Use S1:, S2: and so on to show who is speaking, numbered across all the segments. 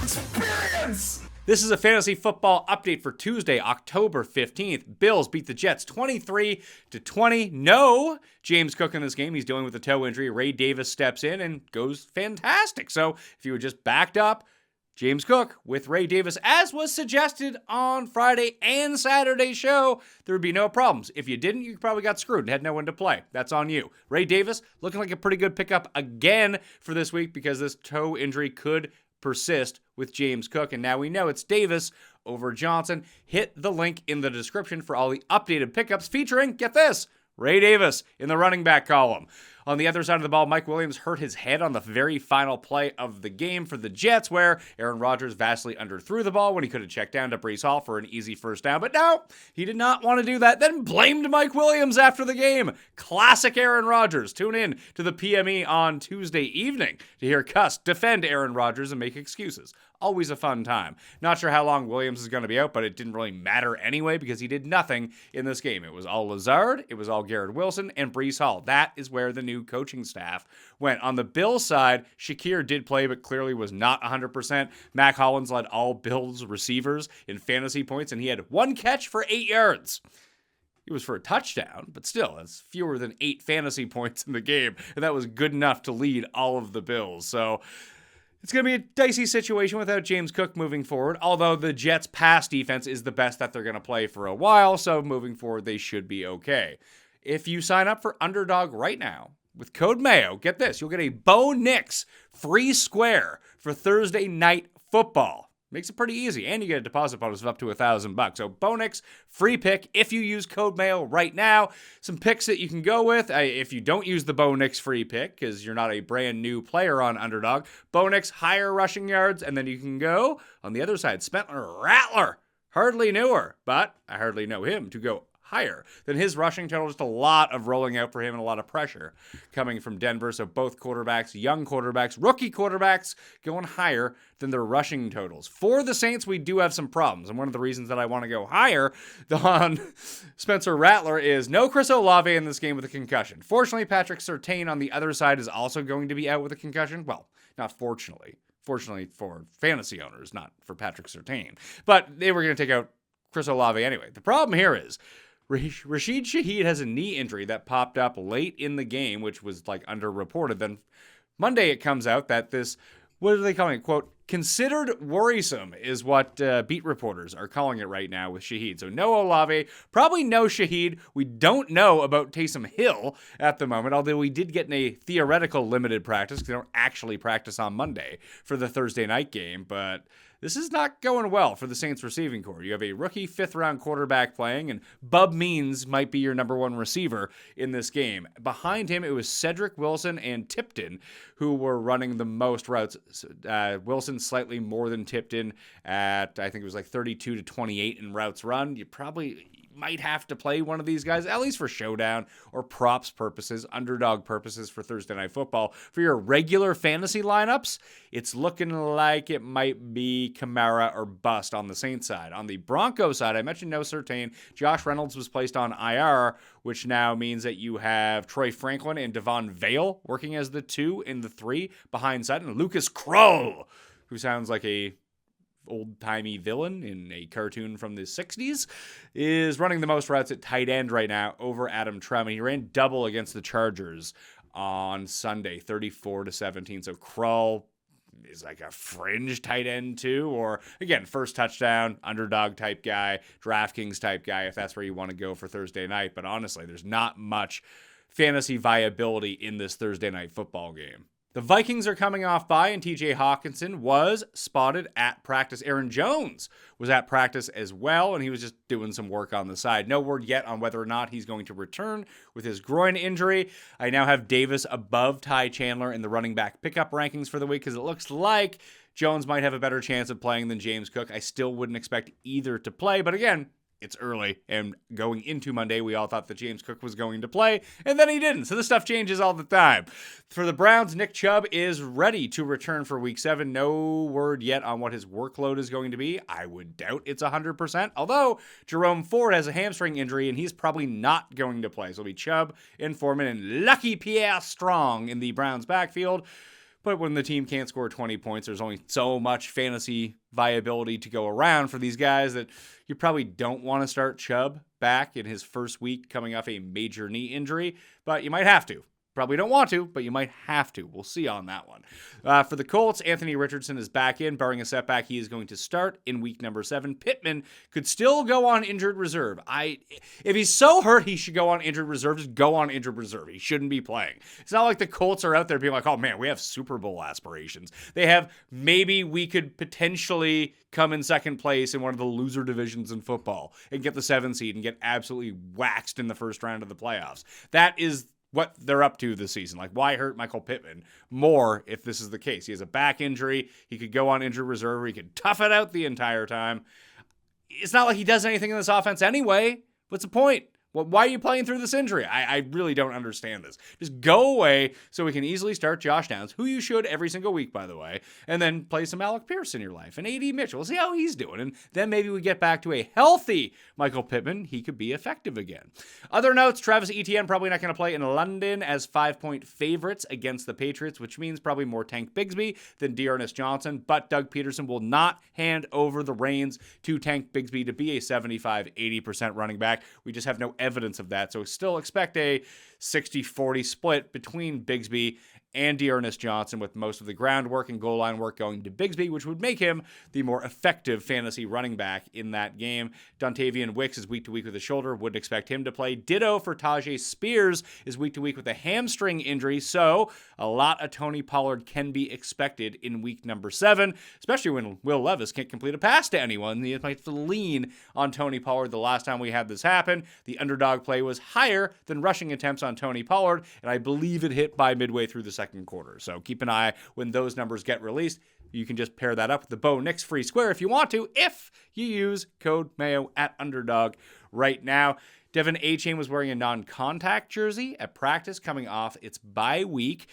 S1: Experience!
S2: This is a fantasy football update for Tuesday, October 15th. Bills beat the Jets 23-20. No James Cook in this game. He's dealing with a toe injury. Ray Davis steps in and goes fantastic. So if you were just backed up James Cook with Ray Davis, as was suggested on Friday and Saturday's show, there would be no problems. If you didn't, you probably got screwed and had no one to play. That's on you. Ray Davis looking like a pretty good pickup again for this week because this toe injury could persist with James Cook, and now we know it's Davis over Johnson. Hit the link in the description for all the updated pickups featuring, get this, Ray Davis in the running back column. On the other side of the ball, Mike Williams hurt his head on the very final play of the game for the Jets, where Aaron Rodgers vastly underthrew the ball when he could have checked down to Breece Hall for an easy first down. But no, he did not want to do that, then blamed Mike Williams after the game. Classic Aaron Rodgers. Tune in to the PME on Tuesday evening to hear Cuss defend Aaron Rodgers and make excuses. Always a fun time. Not sure how long Williams is going to be out, but it didn't really matter anyway because he did nothing in this game. It was all Lazard, it was all Garrett Wilson, and Breece Hall. That is where the new coaching staff went. On the Bills side, Shakir did play, but clearly was not 100%. Mac Hollins led all Bills receivers in fantasy points, and he had one catch for 8 yards. It was for a touchdown, but still, that's fewer than 8 fantasy points in the game, and that was good enough to lead all of the Bills. So it's going to be a dicey situation without James Cook moving forward, although the Jets' pass defense is the best that they're going to play for a while, so moving forward, they should be okay. If you sign up for Underdog right now with code Mayo, get this, you'll get a Bo Nix free square for Thursday night football. Makes it pretty easy, and you get a deposit bonus of up to $1,000. So Bo Nix, free pick if you use code Mayo right now. Some picks that you can go with. If you don't use the Bo Nix free pick, because you're not a brand new player on Underdog, Bo Nix, higher rushing yards, and then you can go on the other side. Spencer Rattler, hardly knew her, but I hardly know him to go higher than his rushing total. Just a lot of rolling out for him and a lot of pressure coming from Denver. So both quarterbacks, young quarterbacks, rookie quarterbacks going higher than their rushing totals. For the Saints, we do have some problems. And one of the reasons that I want to go higher on Spencer Rattler is no Chris Olave in this game with a concussion. Fortunately, Patrick Surtain on the other side is also going to be out with a concussion. Well, not fortunately. Fortunately for fantasy owners, not for Patrick Surtain. But they were going to take out Chris Olave anyway. The problem here is Rashid Shaheed has a knee injury that popped up late in the game, which was like underreported. Then Monday it comes out that this, what are they calling it? Quote, considered worrisome is what beat reporters are calling it right now with Shaheed. So no Olave, probably no Shaheed. We don't know about Taysom Hill at the moment, although we did get in a theoretical limited practice because they don't actually practice on Monday for the Thursday night game. But this is not going well for the Saints receiving corps. You have a rookie 5th-round quarterback playing, and Bub Means might be your number one receiver in this game. Behind him, it was Cedric Wilson and Tipton who were running the most routes. Wilson slightly more than Tipton at, I think it was like 32-28 in routes run. You probably might have to play one of these guys, at least for showdown or props purposes, underdog purposes for Thursday Night Football. For your regular fantasy lineups, it's looking like it might be Kamara or bust on the Saints side. On the Broncos side, I mentioned no Surtain. Josh Reynolds was placed on IR, which now means that you have Troy Franklin and Devon Vale working as the 2 and the 3 behind Sutton. Lucas Kroll, who sounds like a old-timey villain in a cartoon from the 60s, is running the most routes at tight end right now over Adam Traum. He ran double against the Chargers on Sunday, 34-17. So Kroll is like a fringe tight end too, or again, first touchdown, underdog type guy, DraftKings type guy, if that's where you want to go for Thursday night. But honestly, there's not much fantasy viability in this Thursday night football game. The Vikings are coming off bye, and TJ Hawkinson was spotted at practice. Aaron Jones was at practice as well, and he was just doing some work on the side. No word yet on whether or not he's going to return with his groin injury. I now have Davis above Ty Chandler in the running back pickup rankings for the week because it looks like Jones might have a better chance of playing than James Cook. I still wouldn't expect either to play, but again, it's early, and going into Monday, we all thought that James Cook was going to play, and then he didn't, so this stuff changes all the time. For the Browns, Nick Chubb is ready to return for Week 7. No word yet on what his workload is going to be. I would doubt it's 100%, although Jerome Ford has a hamstring injury, and he's probably not going to play. So it'll be Chubb and Foreman and Lucky Pierre Strong in the Browns backfield. But when the team can't score 20 points, there's only so much fantasy viability to go around for these guys that you probably don't want to start Chubb back in his first week coming off a major knee injury, but you might have to. Probably don't want to, but you might have to. We'll see on that one. For the Colts, Anthony Richardson is back in. Barring a setback, he is going to start in week number 7. Pittman could still go on injured reserve. If he's so hurt he should go on injured reserve, just go on injured reserve. He shouldn't be playing. It's not like the Colts are out there being like, oh man, we have Super Bowl aspirations. They have, maybe we could potentially come in second place in one of the loser divisions in football and get the 7th seed and get absolutely waxed in the first round of the playoffs. That is what they're up to this season. Like, why hurt Michael Pittman more if this is the case? He has a back injury. He could go on injured reserve, or he could tough it out the entire time. It's not like he does anything in this offense anyway. What's the point? Well, why are you playing through this injury? I really don't understand this. Just go away so we can easily start Josh Downs, who you should every single week, by the way, and then play some Alec Pierce in your life and A.D. Mitchell. We'll see how he's doing, and then maybe we get back to a healthy Michael Pittman. He could be effective again. Other notes, Travis Etienne probably not going to play in London as 5-point favorites against the Patriots, which means probably more Tank Bigsby than Dearness Johnson, but Doug Peterson will not hand over the reins to Tank Bigsby to be a 75-80% running back. We just have no evidence of that, so still expect a 60-40 split between Bigsby and Dearness Johnson, with most of the groundwork and goal line work going to Bigsby, which would make him the more effective fantasy running back in that game. Dontavian Wicks is week to week with a shoulder. Wouldn't expect him to play. Ditto for Tajay Spears is week to week with a hamstring injury, so a lot of Tony Pollard can be expected in week number 7, especially when Will Levis can't complete a pass to anyone. He might have to lean on Tony Pollard. The last time we had this happen, the underdog play was higher than rushing attempts on Tony Pollard, and I believe it hit by midway through the second quarter. So keep an eye when those numbers get released. You can just pair that up with the Bo Nix free square if you want to, if you use code Mayo at Underdog right now. Devin Achane was wearing a non-contact jersey at practice coming off its bye week.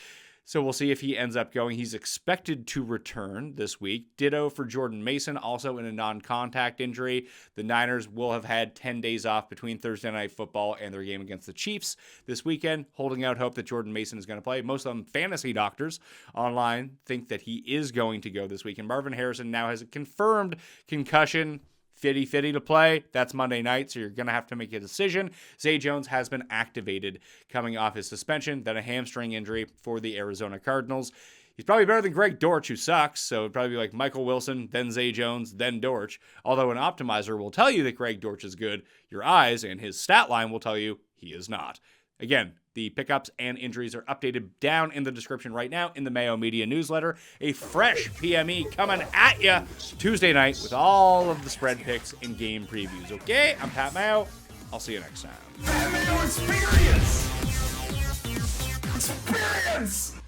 S2: So we'll see if he ends up going. He's expected to return this week. Ditto for Jordan Mason, also in a non-contact injury. The Niners will have had 10 days off between Thursday Night Football and their game against the Chiefs this weekend, holding out hope that Jordan Mason is going to play. Most of them fantasy doctors online think that he is going to go this week. And Marvin Harrison now has a confirmed concussion. Fitty to play. That's Monday night, so you're going to have to make a decision. Zay Jones has been activated coming off his suspension, then a hamstring injury for the Arizona Cardinals. He's probably better than Greg Dortch, who sucks, so it'd probably be like Michael Wilson, then Zay Jones, then Dortch. Although an optimizer will tell you that Greg Dortch is good, your eyes and his stat line will tell you he is not. Again, the pickups and injuries are updated down in the description right now in the Mayo Media newsletter. A fresh PME coming at you Tuesday night with all of the spread picks and game previews. Okay, I'm Pat Mayo. I'll see you next time.
S1: Mayo Experience! Experience!